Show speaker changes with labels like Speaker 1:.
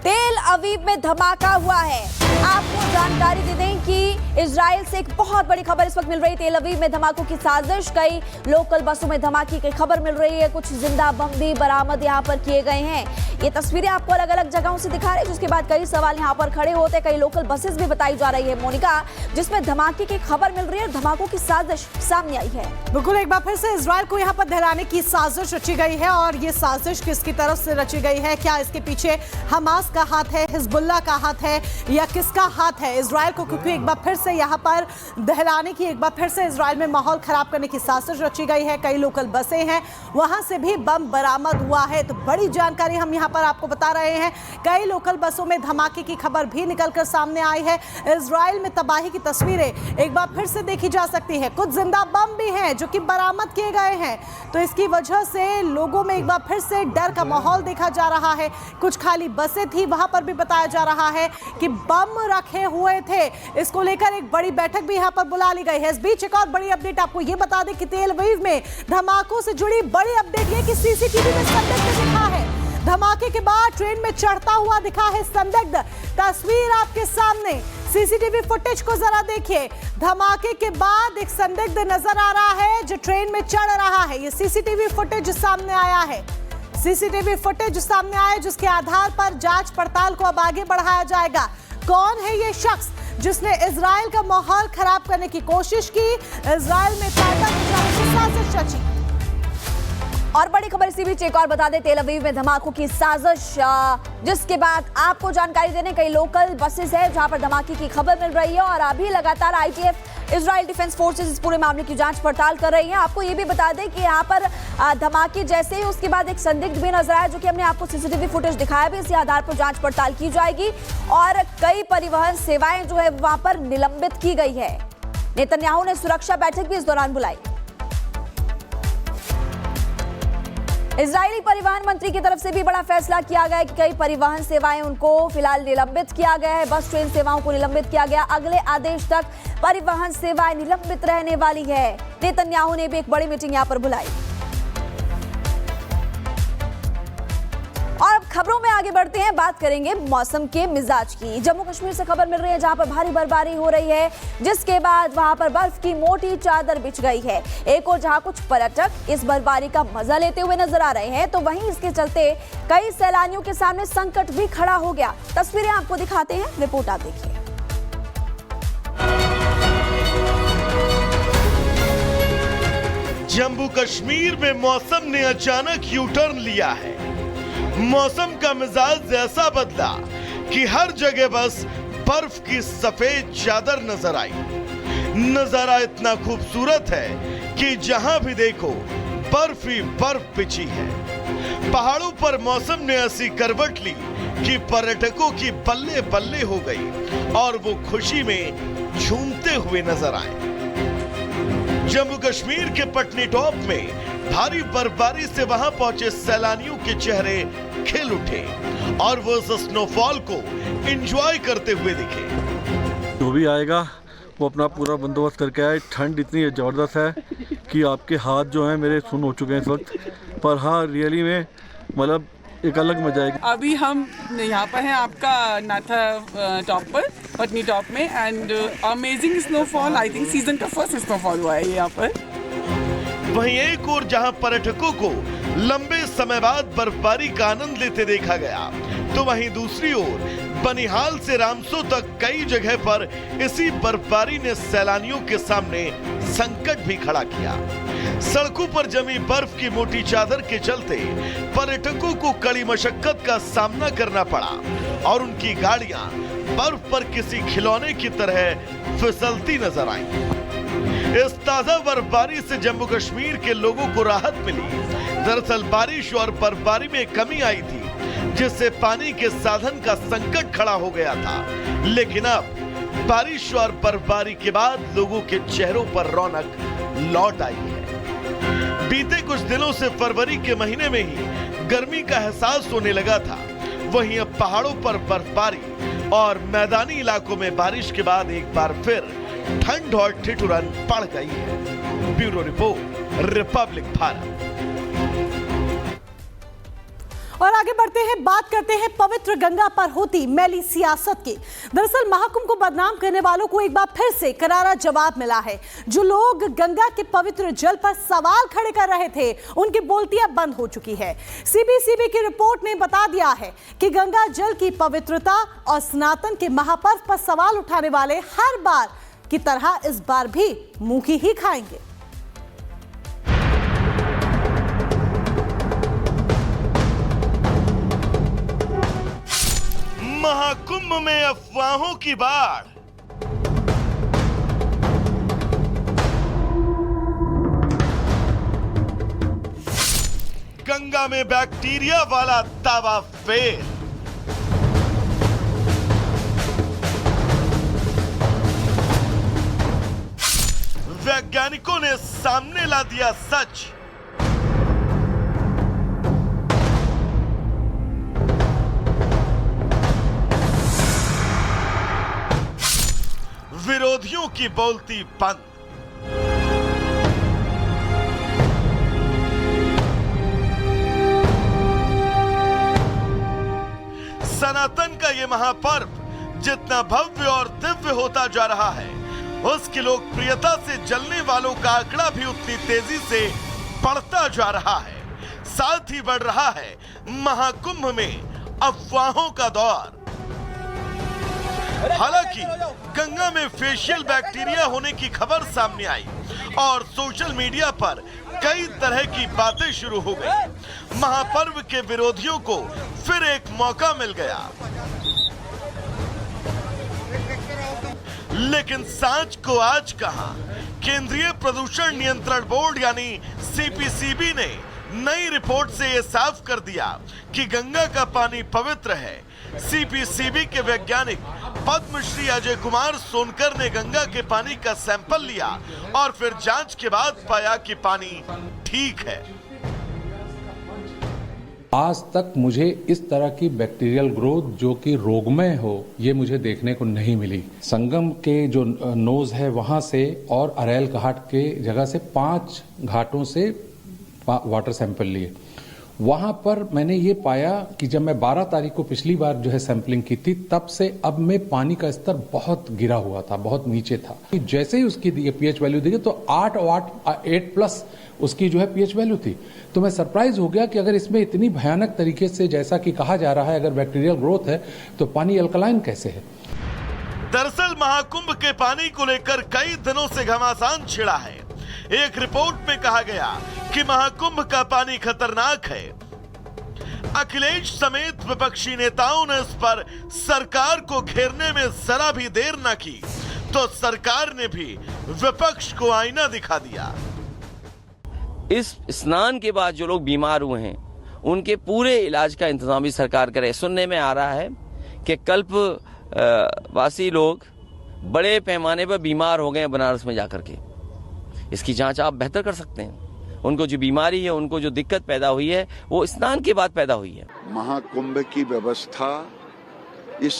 Speaker 1: तेल अवीव में धमाका हुआ है। आपको जानकारी दे दें कि इजराइल से एक बहुत बड़ी खबर इस वक्त मिल रही है। तेल अवीव में धमाकों की साजिश, कई लोकल बसों में धमाके की खबर मिल रही है। कुछ जिंदा बम भी बरामद यहां पर किए गए हैं। ये तस्वीरें आपको अलग अलग जगहों से दिखा रहे हैं, जिसके बाद कई सवाल यहां पर खड़े होते हैं। कई लोकल बसेस भी बताई जा रही है मोनिका, जिसमें धमाके की खबर मिल रही है और धमाकों की साजिश सामने आई है।
Speaker 2: बिल्कुल, एक बार फिर से इजराइल को यहाँ पर दहराने की साजिश रची गई है। और ये साजिश किसकी तरफ से रची गई है? क्या इसके पीछे हमास का हाथ है, हिजबुल्लाह का हाथ है, या किसका हाथ है? इजराइल को क्योंकि एक बार फिर से यहाँ पर दहराने की, एक बार फिर से इजराइल में माहौल खराब करने की साजिश रची गई है। कई लोकल बसें हैं, वहां से भी बम बरामद हुआ है। तो बड़ी जानकारी हम यहाँ पर आपको बता रहे हैं। कई लोकल बसों में धमाके की खबर भी निकलकर सामने आई है। इजराइल में तबाही की तस्वीरें एक बार फिर से देखी जा सकती है। कुछ जिंदा बम भी हैं जो कि बरामद किए गए हैं। तो इसकी वजह से लोगों में एक बार फिर से डर का माहौल देखा जा रहा है। कुछ खाली बसें थी, वहां पर भी बताया जा रहा है कि बम रखे हुए थे। इसको लेकर एक बड़ी बैठक भी यहां पर बुला ली गई है। इस बीच एक और बड़ी अपडेट आपको ये बता दें कि तेल अवीव में धमाकों से जुड़ी बड़ी अपडेट ये कि सीसीटीवी में संदिग्ध दिखा है। धमाके के बाद ट्रेन में चढ़ता हुआ दिखा है संदिग्ध। तस्वीर आपके सामने, सीसीटीवी फुटेज को जरा देखिए। धमाके के बाद एक संदिग्ध नजर आ रहा है जो ट्रेन में चढ़ रहा है। ये सीसीटीवी फुटेज सामने आया है। सीसीटीवी फुटेज सामने आया, जिसके आधार पर जांच पड़ताल को अब आगे बढ़ाया जाएगा। कौन है ये शख्स जिसने इजराइल का माहौल खराब करने की कोशिश की, इजराइल में पैदा की साजिश रची?
Speaker 1: और बड़ी खबर इसी बीच एक और बता दें, तेल अवीव में धमाकों की साजिश, जिसके बाद आपको जानकारी देने कई लोकल बसेस है जहां पर धमाके की खबर मिल रही है। और अभी लगातार आईटीएफ, इजराइल डिफेंस फोर्सेस इस पूरे मामले की जांच पड़ताल कर रही है। आपको ये भी बता दें कि यहाँ पर धमाके जैसे ही उसके बाद एक संदिग्ध भी नजर आया, जो कि हमने आपको सीसीटीवी फुटेज दिखाया भी। इसी आधार पर जांच पड़ताल की जाएगी और कई परिवहन सेवाएं जो है वहां पर निलंबित की गई है। नेतन्याहू ने सुरक्षा बैठक भी इस दौरान बुलाई। इजरायली परिवहन मंत्री की तरफ से भी बड़ा फैसला किया गया है कि कई परिवहन सेवाएं उनको फिलहाल निलंबित किया गया है। बस ट्रेन सेवाओं को निलंबित किया गया। अगले आदेश तक परिवहन सेवाएं निलंबित रहने वाली है। नेतन्याहू ने भी एक बड़ी मीटिंग यहां पर बुलाई। और अब खबरों में आगे बढ़ते हैं, बात करेंगे मौसम के मिजाज की। जम्मू कश्मीर से खबर मिल रही है जहां पर भारी बर्फबारी हो रही है, जिसके बाद वहां पर बर्फ की मोटी चादर बिछ गई है। एक और जहां कुछ पर्यटक इस बर्फबारी का मजा लेते हुए नजर आ रहे हैं, तो वहीं इसके चलते कई सैलानियों के सामने संकट भी खड़ा हो गया। तस्वीरें आपको दिखाते हैं, रिपोर्ट आप देखिए।
Speaker 3: जम्मू कश्मीर में मौसम ने अचानक यू टर्न लिया है। मौसम का मिजाज ऐसा बदला कि हर जगह बस बर्फ की सफेद चादर नजर आई। नजारा इतना खूबसूरत है कि जहां भी देखो बर्फ ही बर्फ बिछी है। पहाड़ों पर मौसम ने ऐसी करवट ली कि पर्यटकों की बल्ले बल्ले हो गई और वो खुशी में झूमते हुए नजर आए। जम्मू कश्मीर के पटनी टॉप में भारी बर्फबारी से वहां पहुंचे सैलानियों के चेहरे खिल उठे और वो स्नोफॉल को एंजॉय करते हुए दिखे।
Speaker 4: जो भी आएगा वो अपना पूरा बंदोबस्त करके आए। ठंड इतनी जबरदस्त है कि आपके हाथ जो हैं मेरे सुन्न हो चुके हैं इस वक्त, पर हाँ रियली में मतलब एक अलग मजा है।
Speaker 5: अभी हम यहाँ पर हैं आपका नाथा टॉप पर, पटनी टॉप में, and amazing snowfall. I think season का फर्स्ट स्नोफॉल हुआ है यहाँ पर।
Speaker 3: वहीं एक और जहां पर्यटकों को लंबे समय बाद बर्फबारी का आनंद लेते देखा गया, तो वहीं दूसरी ओर बनिहाल से रामसो तक कई जगह पर इसी बर्फबारी ने सैलानियों के सामने संकट भी खड़ा किया। सड़कों पर जमी बर्फ की मोटी चादर के चलते पर्यटकों को कड़ी मशक्कत का सामना करना पड़ा और उनकी गाड़ियां बर्फ पर किसी खिलौने की तरह फिसलती नजर आईं। इस ताजा बर्फबारी से जम्मू कश्मीर के लोगों को राहत मिली। दरअसल बारिश और बर्फबारी में कमी आई थी, जिससे पानी के साधन का संकट खड़ा हो गया था। लेकिन अब बारिश और बर्फबारी के बाद लोगों के चेहरों पर रौनक लौट आई है। बीते कुछ दिनों से फरवरी के महीने में ही गर्मी का एहसास होने लगा था। वहीं अब पहाड़ों पर बर्फबारी और मैदानी इलाकों में बारिश के बाद एक बार फिर ठंड और ठिठुरन पड़ गई है। Bureau report, Republic Bharat.
Speaker 2: और आगे बढ़ते हैं, बात करते हैं पवित्र गंगा पर होती मैली सियासत की। दरअसल महाकुंभ को बदनाम करने वालों को एक बार फिर से करारा जवाब मिला है। जो लोग गंगा के पवित्र जल पर सवाल खड़े कर रहे थे, उनकी बोलतियां बंद हो चुकी है। सीबीसीबी की रिपोर्ट ने बता दिया है कि गंगा जल की पवित्रता और सनातन के महापर्व पर सवाल उठाने वाले हर बार की तरह इस बार भी मुंह की ही खाएंगे।
Speaker 3: महाकुंभ में अफवाहों की बाढ़। गंगा में बैक्टीरिया वाला दावा फेल। वैज्ञानिकों ने सामने ला दिया सच। विरोधियों की बोलती बंद। सनातन का ये महापर्व जितना भव्य और दिव्य होता जा रहा है, उसकी लोकप्रियता से जलने वालों का आंकड़ा भी उतनी तेजी से बढ़ता जा रहा है। साथ ही बढ़ रहा है महाकुंभ में अफवाहों का दौर। हालांकि गंगा में फेशियल बैक्टीरिया होने की खबर सामने आई और सोशल मीडिया पर कई तरह की बातें शुरू हो गई। महापर्व के विरोधियों को फिर एक मौका मिल गया। लेकिन सांच को आज कहां? केंद्रीय प्रदूषण नियंत्रण बोर्ड यानी सीपीसीबी ने नई रिपोर्ट से यह साफ कर दिया कि गंगा का पानी पवित्र है। सीपीसीबी के वैज्ञानिक पद्मश्री अजय कुमार सोनकर ने गंगा के पानी का सैंपल लिया और फिर जांच के बाद पाया कि पानी ठीक है।
Speaker 6: आज तक मुझे इस तरह की बैक्टीरियल ग्रोथ जो कि रोगमय हो, ये मुझे देखने को नहीं मिली। संगम के जो नोज है वहां से और अरैल घाट के जगह से 5 घाटों से वाटर सैंपल लिए। वहां पर मैंने ये पाया कि जब मैं 12 तारीख को पिछली बार जो है सैंपलिंग की थी, तब से अब में पानी का स्तर बहुत गिरा हुआ था, बहुत नीचे था। जैसे ही उसकी पीएच वैल्यू देखी तो 8 प्लस उसकी जो है पीएच वैल्यू थी। तो मैं सरप्राइज हो गया कि अगर इसमें इतनी भयानक तरीके से जैसा कि कहा जा रहा है अगर बैक्टीरियल ग्रोथ है तो पानी अल्कलाइन कैसे है।
Speaker 3: दरअसल महाकुंभ के पानी को लेकर कई दिनों से घमासान छिड़ा है। एक रिपोर्ट में कहा गया कि महाकुंभ का पानी खतरनाक है। अखिलेश समेत विपक्षी नेताओं ने इस पर सरकार को घेरने में जरा भी देर न की तो सरकार ने भी विपक्ष को आईना दिखा दिया।
Speaker 7: इस स्नान के बाद जो लोग बीमार हुए हैं उनके पूरे इलाज का इंतजाम भी सरकार करे। सुनने में आ रहा है कि कल्प वासी लोग बड़े पैमाने पर बीमार हो गए बनारस में जाकर के। इसकी जांच आप बेहतर कर सकते हैं। उनको जो बीमारी है, उनको जो दिक्कत पैदा हुई है, वो स्नान के बाद पैदा हुई है।
Speaker 8: महाकुंभ की व्यवस्था इस